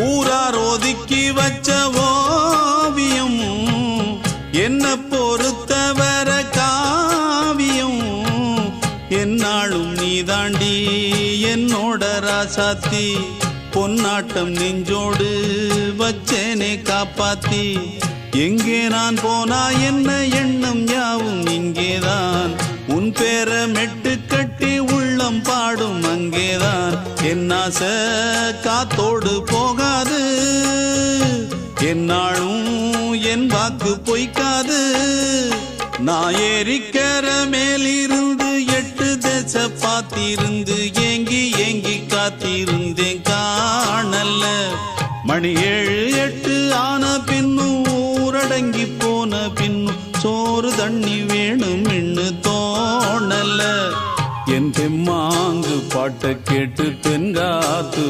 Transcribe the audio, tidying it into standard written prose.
ஊரார் ஒதுக்கி வச்ச ஓவியம் என்ன பொறுத்தவர காவியம் என்னாலும் நீதாண்டி என்னோட ராசாத்தி பொன்னாட்டம் நெஞ்சோடு வச்சேனே காப்பாத்தி எங்கே நான் போனா என்ன எண்ணம் யாவும் இங்கேதான் உன் பேர மெட்டு கட்டி உள்ளம் பாடும் அங்கேதான் என் ஆசை காத்தோடு போகாது என்னாலும் என் வாக்கு பொய்க்காது நான் ஏறிக்கர மேலிருந்து 8 தேச பார்த்திருந்து ஏங்கி ஏங்கி காத்திருந்தேன் காணல்ல மணி 7 8 ஆன பின்னும் ஊரடங்கி போன பின்னும் சோறு தண்ணி வேணும் என்று தோணல என் தெம்மாங்கு பாட்டை கேட்டு தென்காத்து